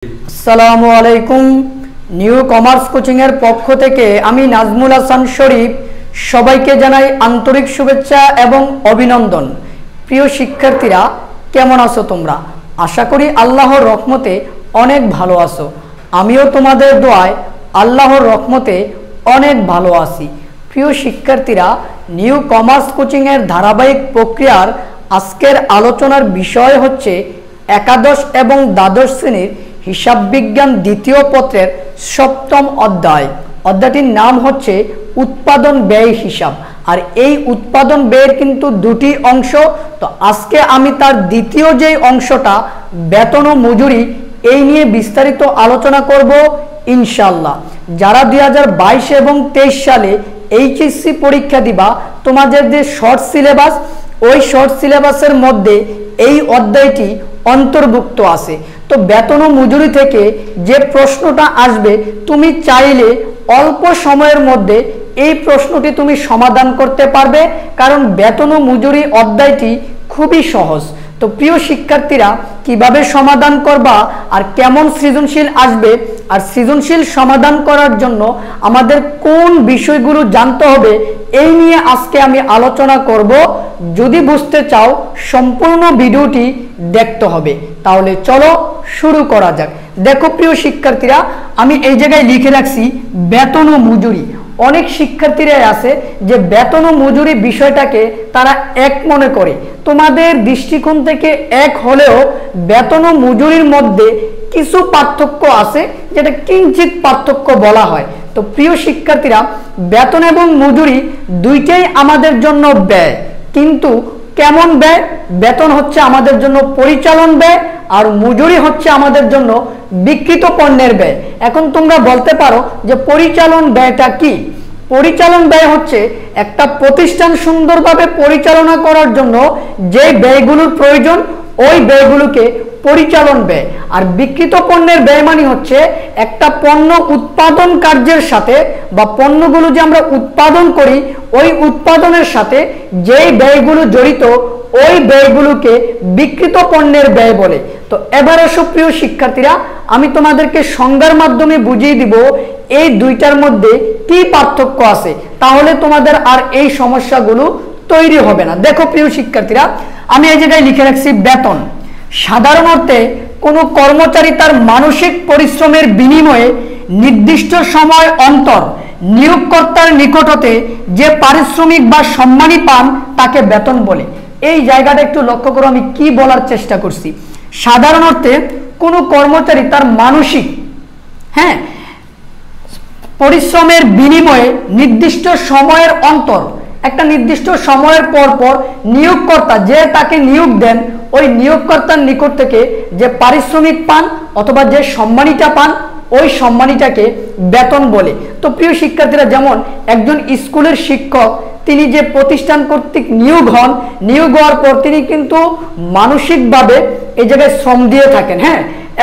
আসসালামু আলাইকুম। New commerce coaching এর পক্ষ থেকে আমি নাজমুল হাসান শরীফ সবাইকে জানাই আন্তরিক শুভেচ্ছা এবং অভিনন্দন। প্রিয় শিক্ষার্থীরা, কেমন আছো তোমরা? আশা করি আল্লাহর রহমতে অনেক ভালো আছো। আমিও তোমাদের দোয়ায় আল্লাহর রহমতে অনেক ভালো আছি। প্রিয় শিক্ষার্থীরা, নিউ কমার্স কোচিং এর ধারাবাহিক প্রক্রিয়ার আজকের আলোচনার বিষয় হচ্ছে একাদশ এবং দ্বাদশ শ্রেণীর হিসাব বিজ্ঞান দ্বিতীয় পত্রের সপ্তম অধ্যায়। অধ্যায়টির নাম হচ্ছে উৎপাদন ব্যয় হিসাব। আর এই উৎপাদন ব্যয়ের কিন্তু দুটি অংশ। তো আজকে আমি তার দ্বিতীয় যে অংশটা বেতন ও মজুরি, এই নিয়ে বিস্তারিত আলোচনা করব ইনশাল্লাহ। যারা 2022 এবং 23 সালে এইচএসসি পরীক্ষা দিবা, তোমাদের যে শর্ট সিলেবাস, ওই শর্ট সিলেবাসের মধ্যে এই অধ্যায়টি অন্তর্ভুক্ত আছে। তো বেতন ও মজুরি থেকে যে প্রশ্নটা আসবে, তুমি চাইলে অল্প সময়ের মধ্যে এই প্রশ্নটি তুমি সমাধান করতে পারবে, কারণ বেতন ও মজুরি অধ্যায়টি খুবই সহজ। তো প্রিয় শিক্ষার্থীরা, কিভাবে সমাধান করবা আর কেমন সৃজনশীল আসবে, আর সৃজনশীল সমাধান করার জন্য আমাদের কোন বিষয়গুলো জানতে হবে, এই নিয়ে আজকে আমি আলোচনা করব। যদি বুঝতে চাও সম্পূর্ণ ভিডিওটি দেখতে হবে। তাহলে চলো শুরু করা যাক। দেখো প্রিয় শিক্ষার্থীরা, আমি এই জায়গায় লিখে রাখছি বেতন ও মজুরি। অনেক শিক্ষার্থীরাই আছে যে বেতন ও মজুরি বিষয়টাকে তারা এক মনে করে। তোমাদের দৃষ্টিকোণ থেকে এক হলেও বেতন ও মজুরির মধ্যে কিছু পার্থক্য আছে, যেটা কিঞ্চিত পার্থক্য বলা হয়। তো প্রিয় শিক্ষার্থীরা, বেতন এবং মজুরি দুইটাই আমাদের জন্য ব্যয়, কিন্তু কেমন ব্যয়? বেতন হচ্ছে আমাদের জন্য পরিচালন ব্যয়, আর মজুরি হচ্ছে আমাদের জন্য বিক্রিত পণ্যের ব্যয়। এখন তোমরা বলতে পারো যে পরিচালন ব্যয়টা কি? পরিচালন ব্যয় হচ্ছে একটা প্রতিষ্ঠান সুন্দরভাবে পরিচালনা করার জন্য যে ব্যয়গুলোর প্রয়োজন, ওই ব্যয়গুলোকে পরিচালন ব্যয়। আর বিক্রিত পণ্যের ব্যয় মানে হচ্ছে একটা পণ্য উৎপাদন কার্যের সাথে, বা পণ্যগুলো যে আমরা উৎপাদন করি, ওই উৎপাদনের সাথে যেই ব্যয়গুলো জড়িত, ওই ব্যয়গুলোকে বিক্রিত পণ্যের ব্যয় বলে। তো এবারে সুপ্রিয় শিক্ষার্থীরা, আমি তোমাদেরকে সংজ্ঞার মাধ্যমে বুঝিয়ে দিব এই দুইটার মধ্যে কি পার্থক্য আছে, তাহলে তোমাদের আর এই সমস্যাগুলো তৈরি হবে না। দেখো প্রিয় শিক্ষার্থীরা, আমি এই জায়গায় লিখে রাখছি বেতন। সাধারণ অর্থে কোনো কর্মচারী তার মানসিক পরিশ্রমের বিনিময়ে নির্দিষ্ট সময় অন্তর নিয়োগকর্তার নিকট হতে যে পারিশ্রমিক বা সম্মানী পান, তাকে বেতন বলে। এই জায়গাটা একটু লক্ষ্য করো, আমি কি বলার চেষ্টা করছি। সাধারণ অর্থে কোনো কর্মচারী তার মানসিক পরিশ্রমের বিনিময়ে নির্দিষ্ট সময়ের অন্তর, একটা নির্দিষ্ট সময়ের পর পর নিয়োগকর্তা যে তাকে নিয়োগ দেন, ওই নিয়োগকর্তার নিকট থেকে যে পারিশ্রমিক পান অথবা যে সম্মানীটা পান, ওই সম্মানীটাকে বেতন বলে। তো প্রিয় শিক্ষার্থীরা, যেমন একজন স্কুলের শিক্ষক, তিনি যে প্রতিষ্ঠান কর্তৃক নিয়োগ হন, নিয়োগ হওয়ার পর তিনি কিন্তু মানসিকভাবে এই জায়গায় শ্রম দিয়ে থাকেন,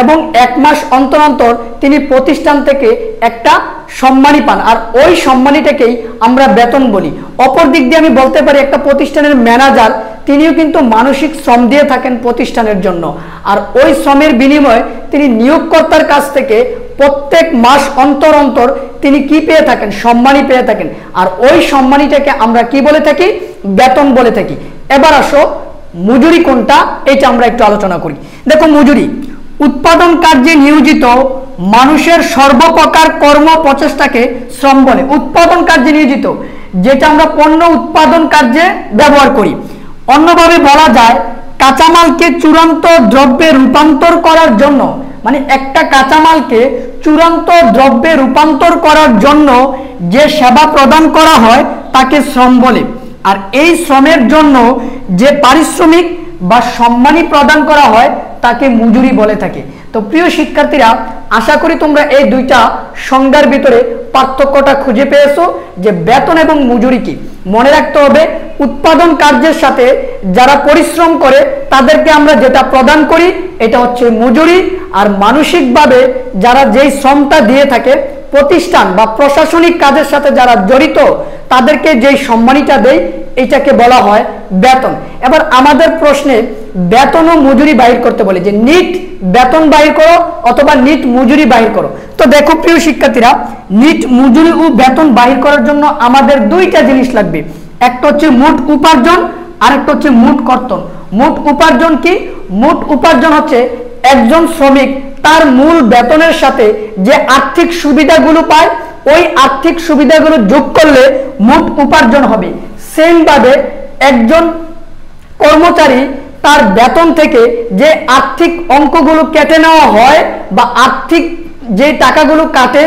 এবং 1 মাস অন্তর অন্তর তিনি প্রতিষ্ঠান থেকে একটা সম্মানী পান, আর ওই সম্মানীটাকেই আমরা বেতন বলি। অপর দিক দিয়ে আমি বলতে পারি একটা প্রতিষ্ঠানের ম্যানেজার, তিনিও কিন্তু মানসিক শ্রম দিয়ে থাকেন প্রতিষ্ঠানের জন্য, আর ওই শ্রমের বিনিময়ে তিনি নিয়োগকর্তার কাছ থেকে প্রত্যেক মাস অন্তর অন্তর তিনি কি পেয়ে থাকেন? সম্মানী পেয়ে থাকেন, আর ওই সম্মানীটাকে আমরা কি বলে থাকি? বেতন বলে থাকি। এবার আসো মজুরি কোনটা, এটা আমরা একটু আলোচনা করি। দেখো মজুরি উৎপাদন কার্যে নিয়োজিত মানুষের সর্বপ্রকার কর্ম প্রচেষ্টাকে শ্রম বলে। উৎপাদন কার্যে নিয়োজিত, যেটা আমরা পণ্য উৎপাদন কার্যে ব্যবহার করি। অন্যভাবে বলা যায়, কাঁচামালকে চূড়ান্ত দ্রব্যে রূপান্তর করার জন্য, মানে একটা কাঁচামালকে চূড়ান্ত দ্রব্যে রূপান্তর করার জন্য যে সেবা প্রদান করা হয়, তাকে শ্রম বলে। আর এই শ্রমের জন্য যে পারিশ্রমিক বা সম্মানী প্রদান করা হয়, তাকে মজুরি বলে থাকে। তো প্রিয় শিক্ষার্থীরা, আশা করি তোমরা এই দুইটা সংজ্ঞার ভিতরে পার্থক্যটা খুঁজে পেয়েছো, যে বেতন এবং মজুরি কি। মনে রাখতে হবে, উৎপাদন কার্যের সাথে যারা পরিশ্রম করে তাদেরকে আমরা যেটা প্রদান করি, এটা হচ্ছে মজুরি। আর মানসিকভাবে যারা যেই শ্রমটা দিয়ে থাকে, প্রতিষ্ঠান বা প্রশাসনিক কাজের সাথে যারা জড়িত, তাদেরকে যেই সম্মানীটা দেয়, এটাকে বলা হয় বেতন। এবার আমাদের প্রশ্নে বেতন ও মজুরি বাহির করতে বলে, যে নিট বেতন বাহির করো অথবা নিট মজুরি বাহির করো। তো দেখো প্রিয় শিক্ষার্থীরা, নিট মজুরি ও বেতন বাহির করার জন্য আমাদের দুইটা জিনিস লাগবে, একটা হচ্ছে মোট উপার্জন আর একটা হচ্ছে মোট কর্তন। মোট উপার্জন কি? মোট উপার্জন হচ্ছে একজন শ্রমিক তার মূল বেতনের সাথে যে আর্থিক সুবিধাগুলো পায় ওই আর্থিক সুবিধাগুলো যোগ করলে মোট উপার্জন হবে। সেম ভাবে একজন কর্মচারী তার বেতন থেকে যে আর্থিক অঙ্কগুলো কেটে নেওয়া হয় বা আর্থিক যে টাকাগুলো কাটে,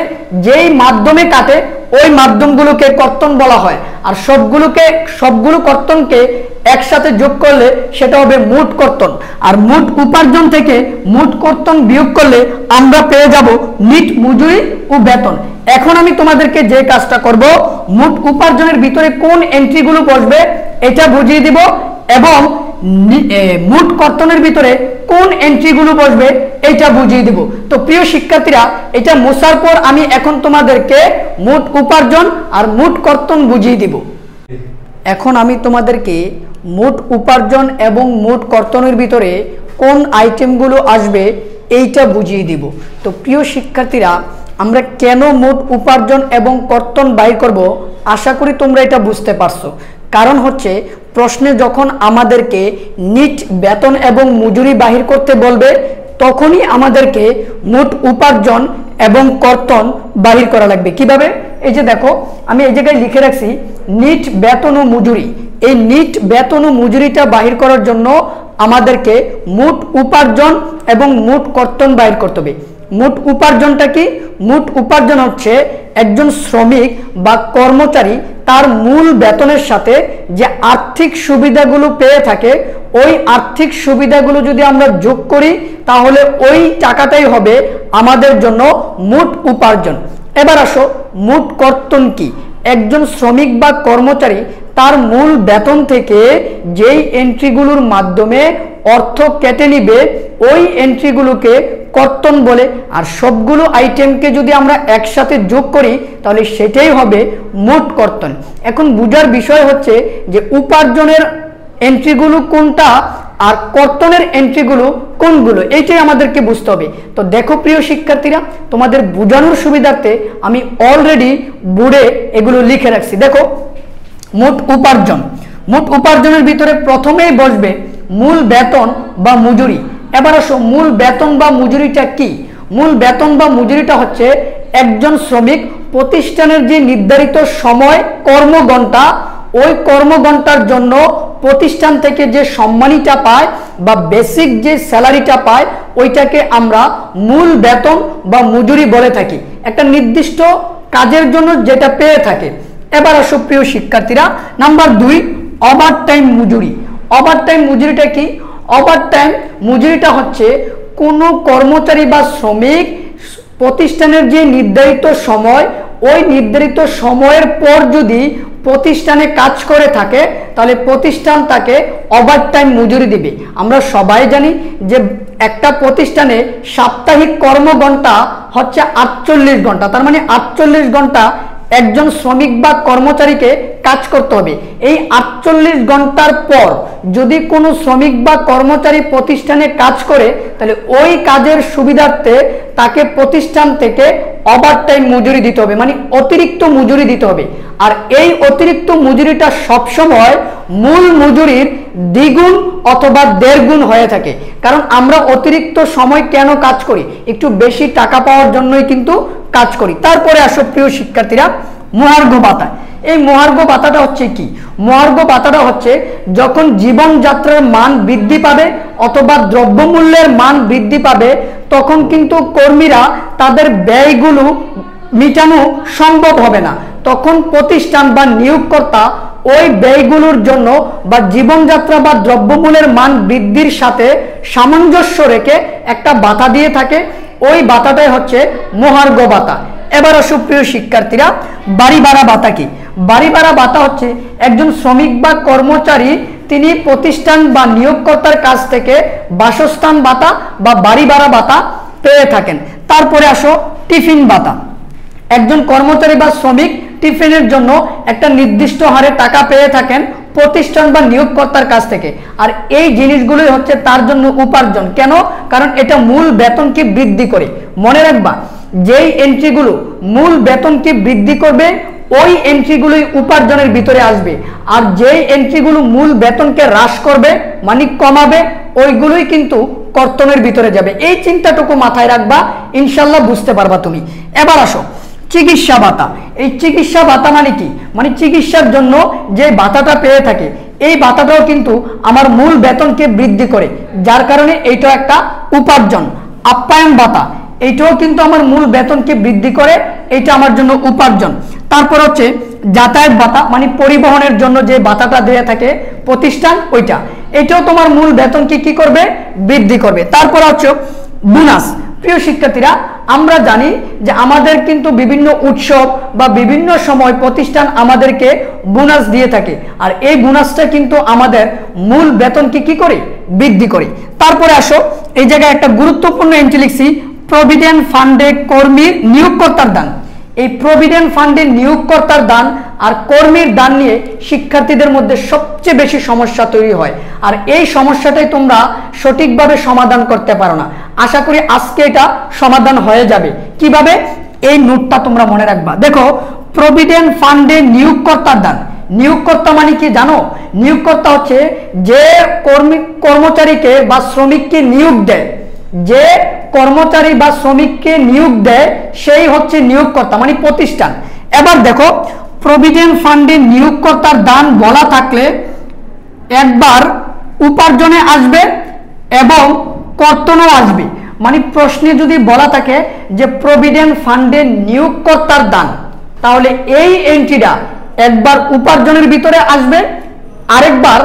যেই মাধ্যমে কাটে ওই মাধ্যমগুলোকে কর্তন বলা হয়। আর সবগুলো কর্তনকে একসাথে যোগ করলে সেটা হবে মোট কর্তন। আর মোট উপার্জন থেকে মোট কর্তন বিয়োগ করলে আমরা পেয়ে যাব নিট মজুরি ও বেতন। এখন আমি তোমাদেরকে যে কাজটা করব, মোট উপার্জনের ভিতরে কোন এন্ট্রিগুলো বসবে এটা বুঝিয়ে দিব এবং মোট কর্তনের ভিতরে কোন এন্ট্রিগুলো বসবে এটা বুঝিয়ে দিব। তো প্রিয় শিক্ষার্থীরা, এটা মোছার পর আমি এখন তোমাদেরকে মোট উপার্জন আর মোট কর্তন বুঝিয়ে দিব। এখন আমি তোমাদেরকে মোট উপার্জন এবং মোট কর্তনের ভিতরে কোন আইটেমগুলো আসবে এইটা বুঝিয়ে দিব। তো প্রিয় শিক্ষার্থীরা, আমরা কেন মোট উপার্জন এবং কর্তন বাহির করব আশা করি তোমরা এটা বুঝতে পারছো। কারণ হচ্ছে প্রশ্নে যখন আমাদেরকে নিট বেতন এবং মজুরি বাহির করতে বলবে তখনই আমাদেরকে মোট উপার্জন এবং কর্তন বাহির করা লাগবে। কিভাবে? এই যে দেখো, আমি এই জায়গায় লিখে রাখছি নিট বেতন ও মজুরি। এই নিট বেতন ও মজুরিটা বাহির করার জন্য আমাদেরকে মোট উপার্জন এবং মোট কর্তন বাহির করতে হবে। মোট উপার্জনটা কি? মোট উপার্জন হচ্ছে একজন শ্রমিক বা কর্মচারী তার মূল বেতনের সাথে যে আর্থিক সুবিধাগুলো পেয়ে থাকে ওই আর্থিক সুবিধাগুলো যদি আমরা যোগ করি তাহলে ওই টাকাটাই হবে আমাদের জন্য মোট উপার্জন। এবার আসো, মোট কর্তন কি? একজন শ্রমিক বা কর্মচারী তার মূল বেতন থেকে যেই এন্ট্রিগুলোর মাধ্যমে অর্থ কেটে নিবে ওই এন্ট্রিগুলোকে কর্তন বলে। আর সবগুলো আইটেমকে যদি আমরা একসাথে যোগ করি তাহলে সেটাই হবে মোট কর্তন। এখন বুঝার বিষয় হচ্ছে যে উপার্জনের এন্ট্রিগুলো কোনটা আর কর্তনের এন্ট্রিগুলো কোনগুলো, এইটাই আমাদেরকে বুঝতে হবে। তো দেখো প্রিয় শিক্ষার্থীরা, তোমাদের বোঝানোর সুবিধার্থে আমি অলরেডি বোর্ডে এগুলো লিখে রাখছি। দেখো, মোট উপার্জন, মোট উপার্জনের ভিতরে প্রথমেই বসবে মূল বেতন বা মজুরি। এবার আসো, মূল বেতন বা মজুরিটা কি? মূল বেতন বা মজুরিটা হচ্ছে একজন শ্রমিক প্রতিষ্ঠানের যে নির্ধারিত সময় কর্মঘণ্টা ওই কর্মঘণ্টার জন্য প্রতিষ্ঠান থেকে যে সম্মানীটা পায় বা বেসিক যে স্যালারিটা পায় ওইটাকে আমরা মূল বেতন বা মজুরি বলে থাকি, একটা নির্দিষ্ট কাজের জন্য যেটা পেয়ে থাকে। এবার আসো প্রিয় শিক্ষার্থীরা, নাম্বার 2, ওভারটাইম মজুরি। ওভারটাইম মজুরিটা কি? ওভারটাইম মজুরিটা হচ্ছে কোনো কর্মচারী বা শ্রমিক প্রতিষ্ঠানের যে নির্ধারিত সময় ওই নির্ধারিত সময়ের পর যদি প্রতিষ্ঠানে কাজ করে থাকে তাহলে প্রতিষ্ঠান তাকে ওভারটাইম মজুরি দিবে। আমরা সবাই জানি যে একটা প্রতিষ্ঠানে সাপ্তাহিক কর্মঘণ্টা হচ্ছে 48 ঘন্টা, তার মানে 48 ঘন্টা একজন শ্রমিক বা কর্মচারীকে কাজ করতে হবে। এই 48 ঘন্টার পর যদি কোনো শ্রমিক বা কর্মচারী প্রতিষ্ঠানে কাজ করে তাহলে ওই কাজের সুবিধার্থে তাকে প্রতিষ্ঠান থেকে ওভারটাইম মজুরি দিতে হবে, মানে অতিরিক্ত মজুরি দিতে হবে। আর এই অতিরিক্ত মজুরিটা সবসময় মূল মজুরির দ্বিগুণ অথবা 1.5 গুণ হয়ে থাকে। কারণ আমরা অতিরিক্ত সময় কেন কাজ করি? একটু বেশি টাকা পাওয়ার জন্যই কিন্তু কাজ করি। তারপরে আসো প্রিয় শিক্ষার্থীরা, মহার্ঘ ভাতা। এই মহার্ঘ ভাতাটা হচ্ছে কি? মহার্ঘ ভাতাটা হচ্ছে যখন জীবনযাত্রার মান বৃদ্ধি পাবে অথবা দ্রব্যমূল্যের মান বৃদ্ধি পাবে তখন কিন্তু কর্মীরা তাদের ব্যয়গুলো মিটানো সম্ভব হবে না, তখন প্রতিষ্ঠান বা নিয়োগকর্তা ওই ব্যয়গুলোর জন্য বা জীবনযাত্রা বা দ্রব্যমূল্যের মান বৃদ্ধির সাথে সামঞ্জস্য রেখে একটা ভাতা দিয়ে থাকে। ওই ভাতাটাই হচ্ছে মহার্ঘ ভাতা। এবার আসো প্রিয় শিক্ষার্থীরা, বাড়ি ভাড়া ভাতা কি? বাড়ি ভাড়া ভাতা হচ্ছে একজন শ্রমিক বা কর্মচারী তিনি প্রতিষ্ঠান বা নিয়োগকর্তার কাছ থেকে বাসস্থান ভাতা বা বাড়ি ভাড়া ভাতা পেয়ে থাকেন। তারপরে আসো টিফিন ভাতা। একজন কর্মচারী বা শ্রমিক টিফিনের জন্য একটা নির্দিষ্ট হারে টাকা পেয়ে থাকেন প্রতিষ্ঠান বা নিয়োগকর্তার কাছ থেকে। আর এই জিনিসগুলোই হচ্ছে তার জন্য উপার্জন। কেন? কারণ এটা মূল বেতনকে বৃদ্ধি করে। মনে রাখবা, যেই এন্ট্রিগুলো মূল বেতনকে বৃদ্ধি করবে ওই এন্ট্রিগুলোই উপার্জনের ভিতরে আসবে, আর যেই এন্ট্রিগুলো মূল বেতনকে হ্রাস করবে মানে কমাবে ওইগুলোই কিন্তু কর্তনের ভিতরে যাবে। এই চিন্তাটুকু মাথায় রাখবা, ইনশাল্লাহ বুঝতে পারবা তুমি। এবার আসো চিকিৎসা ভাতা। এই চিকিৎসা ভাতা মানে কি? মানে চিকিৎসার জন্য যে ভাতাটা পেয়ে থাকে এই ভাতাটাও কিন্তু আমার মূল বেতনকে বৃদ্ধি করে, যার কারণে এইটা একটা উপার্জন। আপ্যায়ন ভাতা, এইটাও কিন্তু আমার মূল বেতনকে বৃদ্ধি করে, এটা আমার জন্য উপার্জন। তারপর হচ্ছে যাতায়াত ভাতা, মানে পরিবহনের জন্য যে ভাতাটা দিয়ে থাকে প্রতিষ্ঠান ওইটা, এটাও তোমার মূল বেতনকে কি করবে? বৃদ্ধি করবে। তারপর হচ্ছে বোনাস। প্রিয় শিক্ষার্থীরা, আমরা জানি যে আমাদের কিন্তু বিভিন্ন উৎসব বা বিভিন্ন সময় প্রতিষ্ঠান আমাদেরকে বোনাস দিয়ে থাকে, আর এই বোনাসটা কিন্তু আমাদের মূল বেতনকে কি করে? বৃদ্ধি করে। তারপরে আসো, এই জায়গায় একটা গুরুত্বপূর্ণ এন্ট্রি লিখছি, প্রভিডেন্ট ফান্ডে কর্মীর নিয়োগকর্তার দান। এই প্রভিডেন্ট ফান্ডে নিয়োগকর্তার দান আর কর্মীর দান নিয়ে শিক্ষার্থীদের মধ্যে সবচেয়ে বেশি সমস্যা তৈরি হয়, আর এই সমস্যাটাই তোমরা সঠিকভাবে সমাধান করতে পারো না। আশা করি আজকে এটা সমাধান হয়ে যাবে। কিভাবে? এই নোটটা তোমরা মনে রাখবা। দেখো, প্রভিডেন্ট ফান্ডে নিয়োগকর্তার দান। নিয়োগকর্তা মানে কি জানো? নিয়োগকর্তা হচ্ছে যে কর্মচারীকে বা শ্রমিককে নিয়োগ দেয়, যে কর্মচারী বা শ্রমিককে নিয়োগ দেয় সেই হচ্ছে নিয়োগকর্তা মানে প্রতিষ্ঠান। এবার দেখো, প্রভিডেন্ট ফান্ডে নিয়োগকর্তার দান বলা থাকলে একবার উপার্জনে আসবে এবং কর্তনও আসবে। মানে প্রশ্নে যদি বলা থাকে যে প্রভিডেন্ট ফান্ডে নিয়োগকর্তার দান, তাহলে এই এন্ট্রিটা একবার উপার্জনের ভিতরে আসবে, আরেকবার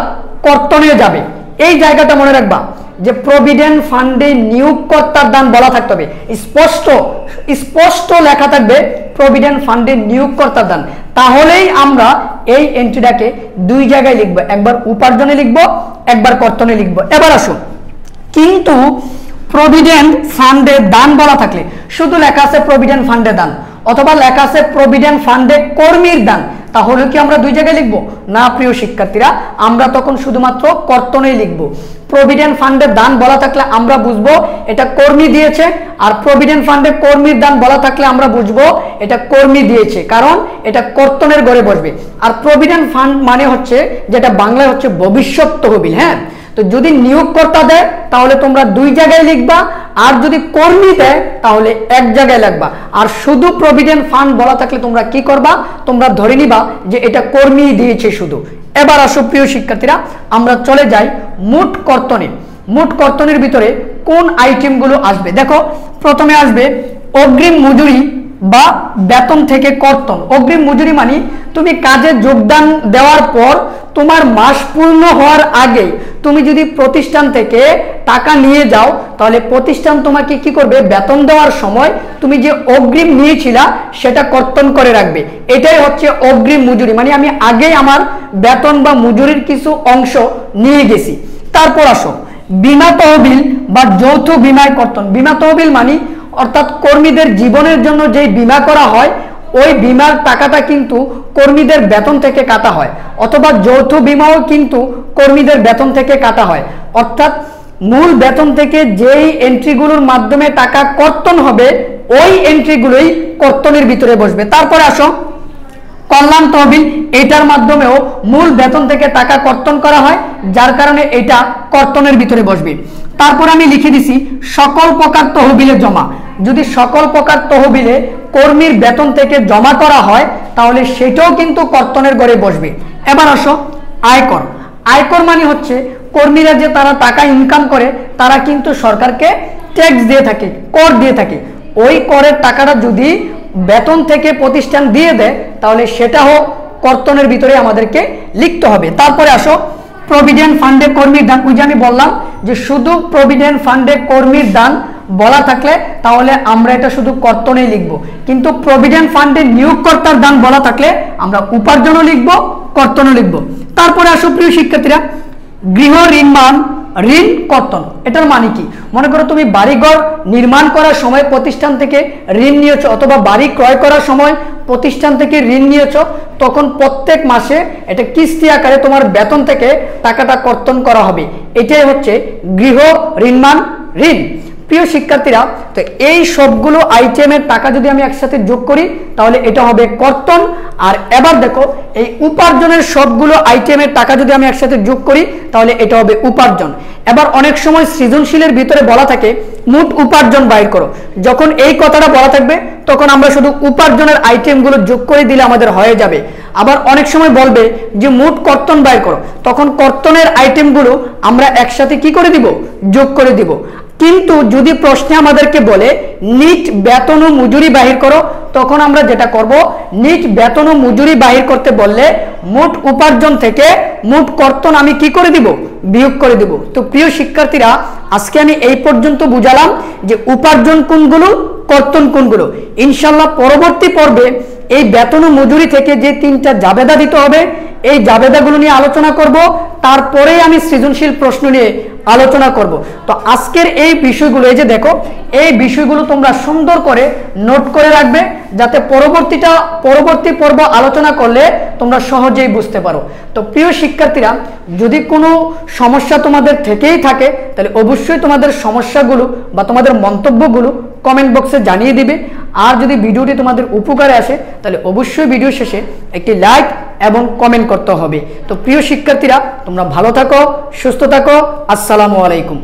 কর্তনে যাবে। এই জায়গাটা মনে রাখবা যে প্রভিডেন্ট ফান্ডে নিয়োগকর্তার দান বলা থাকতে হবে, স্পষ্ট স্পষ্ট লেখা থাকবে প্রভিডেন্ট ফান্ডে নিয়োগকর্তার দান। তাহলেই আমরা এই এন্ট্রিটাকে দুই জায়গায় লিখবো, একবার উপার্জনে লিখবো, একবার কর্তনে লিখবো। এবার আসুন, কিন্তু প্রভিডেন্ট ফান্ডে দান বলা থাকলে শুধু লেখা আছে প্রভিডেন্ট ফান্ডে দান, অথবা লেখা আছে প্রভিডেন্ট ফান্ডে কর্মীর দান, তাহলে কি আমরা দুই জায়গায় লিখবো? না প্রিয় শিক্ষার্থীরা, আমরা তখন শুধুমাত্র কর্তনেই লিখবো। প্রভিডেন্ট ফান্ডের দান বলা থাকলে আমরা বুঝবো এটা কর্মী দিয়েছে, আর প্রভিডেন্ট ফান্ডে কর্মীর দান বলা থাকলে আমরা বুঝবো এটা কর্মী দিয়েছে, কারণ এটা কর্তনের ঘরে বসবে। আর প্রভিডেন্ট ফান্ড মানে হচ্ছে, যেটা বাংলায় হচ্ছে ভবিষ্যৎ তহবিল। হ্যাঁ, তো যদি নিয়োগকর্তা দেয় তাহলে তোমরা দুই জায়গায় লিখবা, আর যদি কর্মী দেয় তাহলে এক জায়গায় লিখবা। আর শুধু প্রভিডেন্ট ফান্ড বলা থাকলে তোমরা কি করবা? তোমরা ধরে নিবা যে এটা কর্মী দিয়েছে শুধু। এবার আসো প্রিয় শিক্ষার্থীরা, আমরা চলে যাই মোট কর্তনে। মোট কর্তনের ভিতরে কোন আইটেমগুলো আসবে? দেখো, প্রথমে আসবে অগ্রিম মজুরি বা বেতন থেকে কর্তন। অগ্রিম মজুরি মানে তুমি কাজে যোগদান দেওয়ার পর তোমার মাস পূর্ণ হওয়ার আগে তুমি যদি প্রতিষ্ঠান থেকে টাকা নিয়ে যাও, তাহলে প্রতিষ্ঠান তোমাকে কি করবে? বেতন দেওয়ার সময় তুমি যে অগ্রিম নিয়েছিলা সেটা কর্তন করে রাখবে। এটাই হচ্ছে অগ্রিম মজুরি, মানে আমি আগেই আমার বেতন বা মজুরির কিছু অংশ নিয়ে গেছি। তারপর আসো বীমা তহবিল বা যৌথ বীমায় কর্তন। বীমা তহবিল মানে অর্থাৎ কর্মীদের জীবনের জন্য যে বীমা করা হয় ওই বীমার টাকাটা কিন্তু কর্মীদের বেতন থেকে কাটা হয়, অথবা যৌথ বীমাও কিন্তু কর্মীদের বেতন থেকে কাটা হয়। অর্থাৎ মূল বেতন থেকে যেই এন্ট্রিগুলোর মাধ্যমে টাকা কর্তন হবে ওই এন্ট্রিগুলোই কর্তনের ভিতরে বসবে। তারপরে আসো কল্যাণ তহবিল, এটার মাধ্যমেও মূল বেতন থেকে টাকা কর্তন করা হয়, যার কারণে এটা কর্তনের ভিতরে বসবে। তারপর আমি লিখে দিছি সকল প্রকার তহবিলে জমা। যদি সকল প্রকার তহবিলে কর্মীর বেতন থেকে জমা করা হয় তাহলে সেটাও কিন্তু কর্তনের ঘরে বসবে। এবার আসো আয়কর। আয়কর মানে হচ্ছে কর্মীরা যে তারা টাকা ইনকাম করে তারা কিন্তু সরকারকে ট্যাক্স দিয়ে থাকে, কর দিয়ে থাকে। ওই করের টাকাটা যদি বেতন থেকে প্রতিষ্ঠান দিয়ে দেয় তাহলে সেটাও কর্তনের ভিতরে আমাদেরকে লিখতে হবে। তারপরে আসো প্রভিডেন্ট ফান্ডে কর্মীর দান। ওই যে আমি বললাম যে শুধু প্রভিডেন্ট ফান্ডে কর্মীর দান বলা থাকলে তাহলে আমরা এটা শুধু কর্তনেই লিখব, কিন্তু প্রভিডেন্ট ফান্ডে নিয়োগকর্তার দান বলা থাকলে আমরা উপার্জনও লিখব, কর্তনও লিখব। তারপরে আসো প্রিয় শিক্ষার্থীরা গৃহ ঋণ ঋণ কর্তন। এটার মানে কি? মনে করো তুমি বাড়িঘর নির্মাণ করার সময় প্রতিষ্ঠান থেকে ঋণ নিয়েছো, অথবা বাড়ি ক্রয় করার সময় প্রতিষ্ঠান থেকে ঋণ নিয়েছো, তখন প্রত্যেক মাসে এটা কিস্তি আকারে তোমার বেতন থেকে টাকাটা কর্তন করা হবে। এটাই হচ্ছে গৃহ ঋণমান ঋণ। প্রিয় শিক্ষার্থীরা, তো এই সবগুলো আইটেমের টাকা যদি আমি একসাথে যোগ করি তাহলে এটা হবে কর্তন। আর এবার দেখো, এই উপার্জনের সবগুলো আইটেমের টাকা যদি আমি একসাথে যোগ করি তাহলে এটা হবে উপার্জন। এবার অনেক সময় সৃজনশীলের ভিতরে বলা থাকে মোট উপার্জন বাইর করো। যখন এই কথাটা বলা থাকবে তখন আমরা শুধু উপার্জনের আইটেমগুলো যোগ করে দিলে আমাদের হয়ে যাবে। আবার অনেক সময় বলবে যে মোট কর্তন বাইর করো, তখন কর্তনের আইটেমগুলো আমরা একসাথে কি করে দিব? যোগ করে দিব। কিন্তু যদি প্রশ্নে আমাদেরকে বলে নিট বেতন ও মজুরি বাহির করো, তখন আমরা যেটা করব, নিট বেতন ও মজুরি বাহির করতে বললে মোট উপার্জন থেকে মোট কর্তন আমি কি করে দিব? বিয়োগ করে দিব। তো প্রিয় শিক্ষার্থীরা, আজকে আমি এই পর্যন্ত বুঝালাম যে উপার্জন কোনগুলো, কর্তন কোনগুলো। ইনশাল্লাহ পরবর্তী পর্বে এই বেতন ও মজুরি থেকে যে 3টা জাবেদা দিতে হবে, এই জাবেদাগুলো নিয়ে আলোচনা করব। তারপরেই আমি সৃজনশীল প্রশ্ন নিয়ে আলোচনা করব। তো আজকের এই বিষয়গুলো, এই যে দেখো, এই বিষয়গুলো তোমরা সুন্দর করে নোট করে রাখবে, যাতে পরবর্তী পর্ব আলোচনা করলে তোমরা সহজেই বুঝতে পারো। তো প্রিয় শিক্ষার্থীরা, যদি কোনো সমস্যা তোমাদের থেকেই থাকে তাহলে অবশ্যই তোমাদের সমস্যাগুলো বা তোমাদের মন্তব্যগুলো কমেন্ট বক্সে জানিয়ে দিবে। আর যদি ভিডিওটি তোমাদের উপকারে আসে তাহলে অবশ্যই ভিডিও শেষে একটি লাইক এবং কমেন্ট করতে হবে। তো প্রিয় শিক্ষার্থীরা, তোমরা ভালো থাকো, সুস্থ থাকো। আসসালামু আলাইকুম।